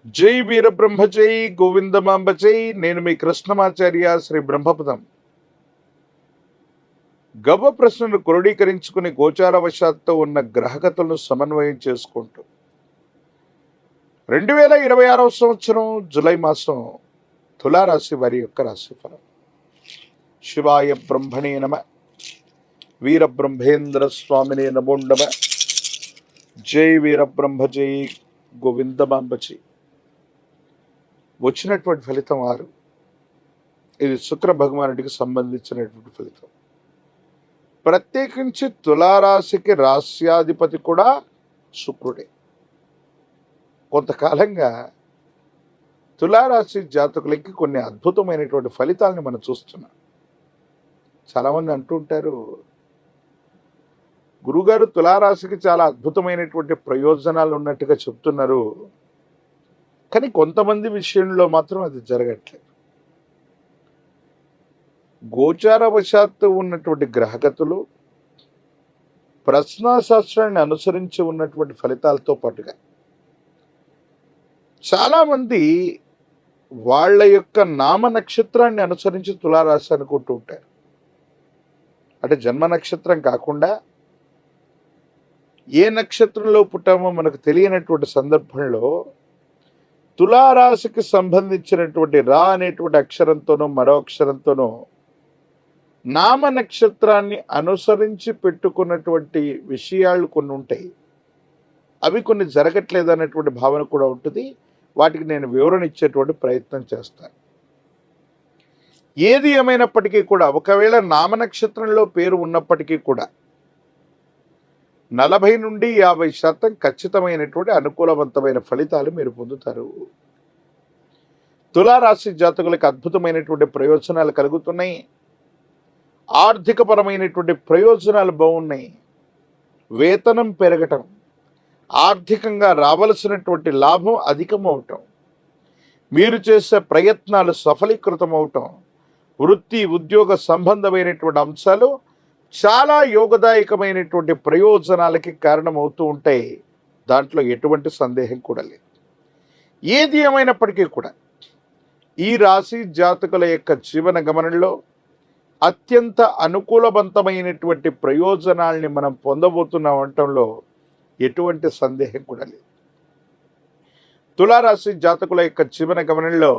జై వీరబ్రహ్మ జై గోవిందమాంబ జై. నేను మీ కృష్ణమాచార్య శ్రీ బ్రహ్మపదం. గవ్వ ప్రశ్నను క్రోడీకరించుకుని గోచారవశాత్తు ఉన్న గ్రహగతులను సమన్వయం చేసుకుంటూ 2026 సంవత్సరం జూలై మాసం తులారాశి వారి యొక్క రాశిఫలం. శివాయ బ్రహ్మణే నమ. వీరబ్రహ్మేంద్ర స్వామినే నమో నమ. జై వీరబ్రహ్మ జై గోవిందమాంబ జై. వచ్చినటువంటి ఫలితం 6. ఇది శుక్ర భగవానుడికి సంబంధించినటువంటి ఫలితం. ప్రత్యేకించి తులారాశికి రాశ్యాధిపతి కూడా శుక్రుడే. కొంతకాలంగా తులారాశి జాతకులకి కొన్ని అద్భుతమైనటువంటి ఫలితాలను మనం చూస్తున్నాం. చాలామంది అంటుంటారు, గురుగారు తులారాశికి చాలా అద్భుతమైనటువంటి ప్రయోజనాలు ఉన్నట్టుగా చెప్తున్నారు, కానీ కొంతమంది విషయంలో మాత్రం అది జరగట్లేదు. గోచారవశాత్తు ఉన్నటువంటి గ్రహగతులు ప్రశ్నాశాస్త్రాన్ని అనుసరించి ఉన్నటువంటి ఫలితాలతో పాటుగా చాలామంది వాళ్ళ యొక్క నామ నక్షత్రాన్ని అనుసరించి తులారాశి అనుకుంటూ ఉంటారు. అంటే జన్మ నక్షత్రం కాకుండా ఏ నక్షత్రంలో పుట్టామో మనకు తెలియనటువంటి సందర్భంలో తులారాశికి సంబంధించినటువంటి రా అనేటువంటి అక్షరంతోనో మరో అక్షరంతోనో నామ నక్షత్రాన్ని అనుసరించి పెట్టుకున్నటువంటి విషయాలు కొన్ని ఉంటాయి. అవి కొన్ని జరగట్లేదు అన్నటువంటి భావన కూడా ఉంటుంది. వాటికి నేను వివరణ ఇచ్చేటువంటి ప్రయత్నం చేస్తాను. ఏది ఏమైనప్పటికీ కూడా ఒకవేళ నామ నక్షత్రంలో పేరు ఉన్నప్పటికీ కూడా 40 నుండి 50% ఖచ్చితమైనటువంటి అనుకూలవంతమైన ఫలితాలు మీరు పొందుతారు. తులారాశి జాతకులకు అద్భుతమైనటువంటి ప్రయోజనాలు కలుగుతున్నాయి. ఆర్థికపరమైనటువంటి ప్రయోజనాలు బాగున్నాయి. వేతనం పెరగటం, ఆర్థికంగా రావలసినటువంటి లాభం అధికమవటం, మీరు చేసే ప్రయత్నాలు సఫలీకృతం అవటం, వృత్తి ఉద్యోగ సంబంధమైనటువంటి అంశాలు చాలా యోగదాయకమైనటువంటి ప్రయోజనాలకి కారణమవుతూ ఉంటాయి. దాంట్లో ఎటువంటి సందేహం కూడా లేదు. ఏది ఏమైనప్పటికీ కూడా ఈ రాశి జాతకుల యొక్క జీవన గమనంలో అత్యంత అనుకూలవంతమైనటువంటి ప్రయోజనాల్ని మనం పొందబోతున్నాం అనటంలో ఎటువంటి సందేహం కూడా లేదు. తులారాశి జాతకుల యొక్క జీవన గమనంలో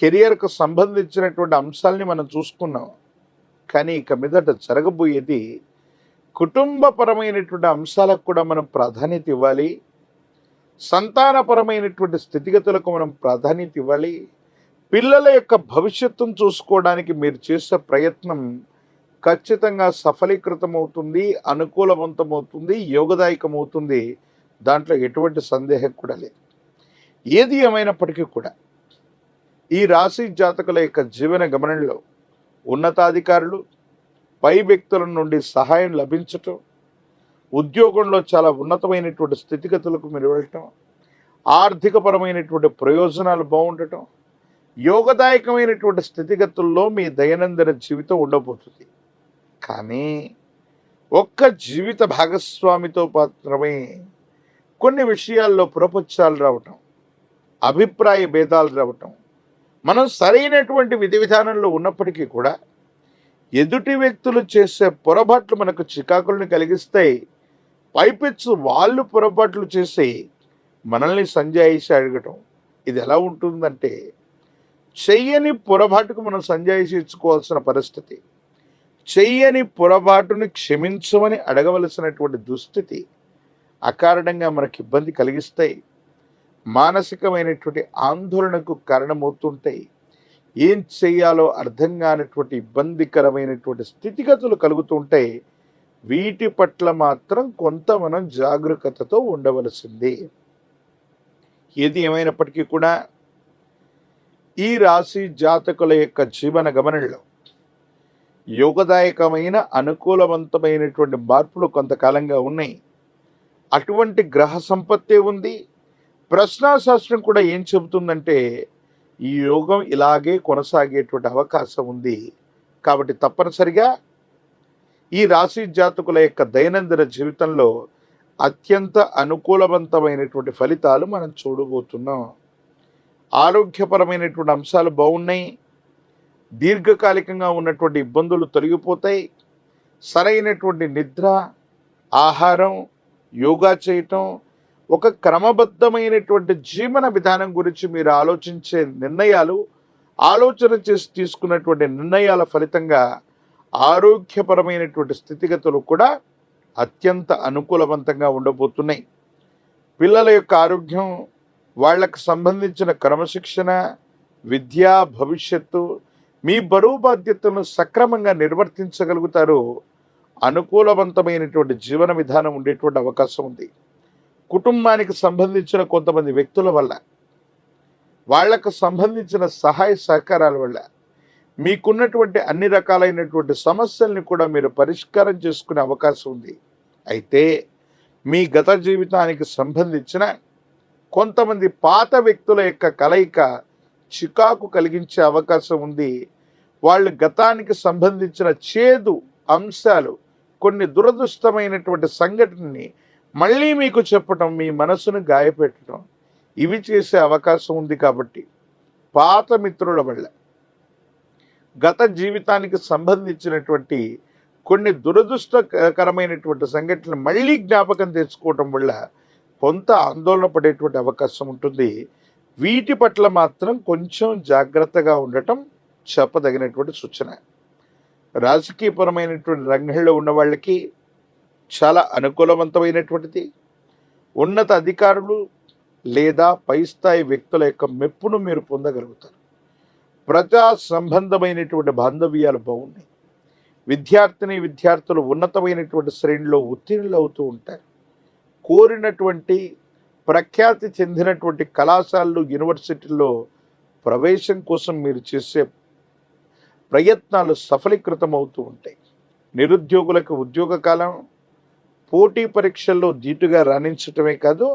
కెరియర్కు సంబంధించినటువంటి అంశాలని మనం చూసుకున్నాం. కానీ ఇక మీదట జరగబోయేది కుటుంబపరమైనటువంటి అంశాలకు కూడా మనం ప్రాధాన్యత ఇవ్వాలి. సంతానపరమైనటువంటి స్థితిగతులకు మనం ప్రాధాన్యత ఇవ్వాలి. పిల్లల యొక్క భవిష్యత్తును చూసుకోవడానికి మీరు చేసే ప్రయత్నం ఖచ్చితంగా సఫలీకృతమవుతుంది, అనుకూలవంతమవుతుంది, యోగదాయకమవుతుంది. దాంట్లో ఎటువంటి సందేహం కూడా లేదు. ఏది ఏమైనప్పటికీ కూడా ఈ రాశి జాతకుల యొక్క జీవన గమనంలో ఉన్నతాధికారులు, పై వ్యక్తుల నుండి సహాయం లభించటం, ఉద్యోగంలో చాలా ఉన్నతమైనటువంటి స్థితిగతులకు మీరు వెళ్ళటం, ఆర్థికపరమైనటువంటి ప్రయోజనాలు బాగుండటం, యోగదాయకమైనటువంటి స్థితిగతుల్లో మీ దైనందిన జీవితం ఉండబోతుంది. కానీ ఒక్క జీవిత భాగస్వామితో మాత్రమే కొన్ని విషయాల్లో పురపచ్చాలు రావటం, అభిప్రాయ భేదాలు రావటం, మనం సరైనటువంటి విధి విధానంలో ఉన్నప్పటికీ కూడా ఎదుటి వ్యక్తులు చేసే పొరపాట్లు మనకు చికాకులను కలిగిస్తాయి. పైపెచ్చు వాళ్ళు పొరపాట్లు చేసి మనల్ని సంజాయిషి అడగటం. ఇది ఎలా ఉంటుందంటే, చెయ్యని పొరపాటుకు మనం సంజాయిషి ఇచ్చుకోవాల్సిన పరిస్థితి, చెయ్యని పొరపాటుని క్షమించమని అడగవలసినటువంటి దుస్థితి అకారణంగా మనకి ఇబ్బంది కలిగిస్తాయి. మానసికమైనటువంటి ఆందోళనకు కారణమవుతుంటాయి. ఏం చెయ్యాలో అర్థం కానటువంటి ఇబ్బందికరమైనటువంటి స్థితిగతులు కలుగుతుంటాయి. వీటి పట్ల మాత్రం కొంత మనం జాగరూకతతో ఉండవలసింది. ఏది ఏమైనప్పటికీ కూడా ఈ రాశి జాతకుల యొక్క జీవన గమనంలో యోగదాయకమైన అనుకూలవంతమైనటువంటి మార్పులు కొంతకాలంగా ఉన్నాయి. అటువంటి గ్రహ సంపత్తే ఉంది. ప్రశ్నాశాస్త్రం కూడా ఏం చెబుతుందంటే, ఈ యోగం ఇలాగే కొనసాగేటువంటి అవకాశం ఉంది. కాబట్టి తప్పనిసరిగా ఈ రాశి జాతకుల యొక్క దైనందిన జీవితంలో అత్యంత అనుకూలవంతమైనటువంటి ఫలితాలు మనం చూడబోతున్నాం. ఆరోగ్యపరమైనటువంటి అంశాలు బాగున్నాయి. దీర్ఘకాలికంగా ఉన్నటువంటి ఇబ్బందులు తొలగిపోతాయి. సరైనటువంటి నిద్ర, ఆహారం, యోగా చేయటం, ఒక క్రమబద్ధమైనటువంటి జీవన విధానం గురించి మీరు ఆలోచించే నిర్ణయాలు, ఆలోచన చేసి తీసుకున్నటువంటి నిర్ణయాల ఫలితంగా ఆరోగ్యపరమైనటువంటి స్థితిగతులు కూడా అత్యంత అనుకూలవంతంగా ఉండబోతున్నాయి. పిల్లల యొక్క ఆరోగ్యం, వాళ్లకు సంబంధించిన క్రమశిక్షణ, విద్య, భవిష్యత్తు, మీ బరువు బాధ్యతలను సక్రమంగా నిర్వర్తించగలుగుతారు. అనుకూలవంతమైనటువంటి జీవన విధానం ఉండేటువంటి అవకాశం ఉంది. కుటుంబానికి సంబంధించిన కొంతమంది వ్యక్తుల వల్ల, వాళ్లకు సంబంధించిన సహాయ సహకారాల వల్ల మీకున్నటువంటి అన్ని రకాలైనటువంటి సమస్యల్ని కూడా మీరు పరిష్కారం చేసుకునే అవకాశం ఉంది. అయితే మీ గత జీవితానికి సంబంధించిన కొంతమంది పాత వ్యక్తుల యొక్క కలయిక చికాకు కలిగించే అవకాశం ఉంది. వాళ్ళు గతానికి సంబంధించిన చేదు అంశాలు, కొన్ని దురదృష్టమైనటువంటి సంఘటనని మళ్ళీ మీకు చెప్పటం, మీ మనసును గాయపెట్టడం, ఇవి చేసే అవకాశం ఉంది. కాబట్టి పాత మిత్రుల వల్ల గత జీవితానికి సంబంధించినటువంటి కొన్ని దురదృష్టకరమైనటువంటి సంఘటనలు మళ్ళీ జ్ఞాపకం తెచ్చుకోవటం వల్ల కొంత ఆందోళన పడేటువంటి అవకాశం ఉంటుంది. వీటి పట్ల మాత్రం కొంచెం జాగ్రత్తగా ఉండటం చెప్పదగినటువంటి సూచన. రాజకీయపరమైనటువంటి రంగంలో ఉన్న వాళ్ళకి చాలా అనుకూలవంతమైనటువంటిది. ఉన్నత అధికారులు లేదా పై స్థాయి వ్యక్తుల యొక్క మెప్పును మీరు పొందగలుగుతారు. ప్రజా సంబంధమైనటువంటి బాంధవ్యాలు బాగున్నాయి. విద్యార్థులు ఉన్నతమైనటువంటి శ్రేణిలో ఉత్తీర్ణులు అవుతూ ఉంటారు. కోరినటువంటి ప్రఖ్యాతి చెందినటువంటి కళాశాలలు, యూనివర్సిటీల్లో ప్రవేశం కోసం మీరు చేసే ప్రయత్నాలు సఫలీకృతం అవుతూ ఉంటాయి. నిరుద్యోగులకు ఉద్యోగ కాలం, పోటీ పరీక్షల్లో ధీటుగా రాణించటమే కాదు,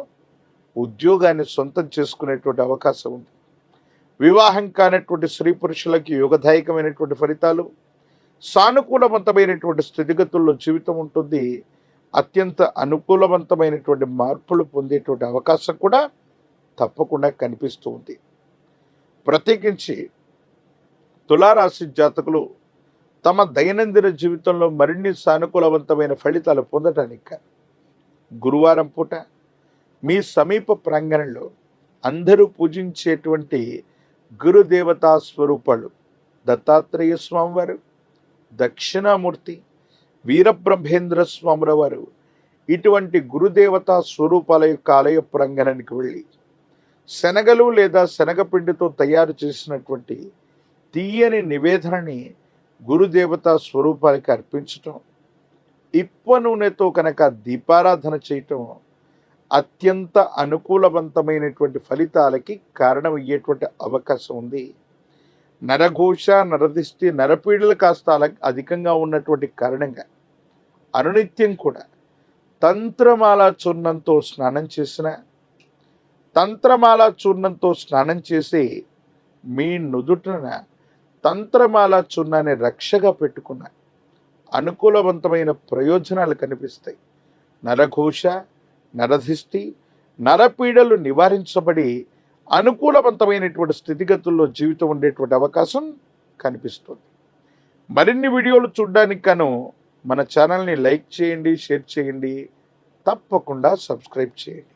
ఉద్యోగాన్ని సొంతం చేసుకునేటువంటి అవకాశం ఉంది. వివాహం కానటువంటి స్త్రీ పురుషులకి యోగదాయకమైనటువంటి ఫలితాలు, సానుకూలవంతమైనటువంటి స్థితిగతుల్లో జీవితం ఉంటుంది. అత్యంత అనుకూలవంతమైనటువంటి మార్పులు పొందేటువంటి అవకాశం కూడా తప్పకుండా కనిపిస్తూ ఉంది. ప్రత్యేకించి తులారాశి జాతకులు తమ దైనందిన జీవితంలో మరిన్ని సానుకూలవంతమైన ఫలితాలు పొందటానికి గురువారం పూట మీ సమీప ప్రాంగణంలో అందరూ పూజించేటువంటి గురుదేవతా స్వరూపాలు దత్తాత్రేయ స్వామివారు, దక్షిణామూర్తి, వీరబ్రహ్మేంద్ర స్వాముల వారు, ఇటువంటి గురుదేవతా స్వరూపాల యొక్క ఆలయ ప్రాంగణానికి వెళ్ళి శనగలు లేదా శనగపిండితో తయారు చేసినటువంటి తీయని నివేదనని గురుదేవతా స్వరూపాలకి అర్పించటం, ఇప్ప నూనెతో కనుక దీపారాధన చేయటం అత్యంత అనుకూలవంతమైనటువంటి ఫలితాలకి కారణమయ్యేటువంటి అవకాశం ఉంది. నరఘోష, నరదిష్టి, నరపీడలు కాస్త అధికంగా ఉన్నటువంటి కారణంగా అనునిత్యం కూడా తంత్రమాల చూర్ణంతో స్నానం చేసి మీ నుదుటన తంత్రమాల చూర్ణాన్ని రక్షగా పెట్టుకున్న అనుకూలవంతమైన ప్రయోజనాలు కనిపిస్తాయి. నరఘోష, నరదిష్టి, నరపీడలు నివారించబడి అనుకూలవంతమైనటువంటి స్థితిగతుల్లో జీవితం ఉండేటువంటి అవకాశం కనిపిస్తుంది. మరిన్ని వీడియోలు చూడడానికి గాను మన ఛానల్ని లైక్ చేయండి, షేర్ చేయండి, తప్పకుండా సబ్స్క్రైబ్ చేయండి.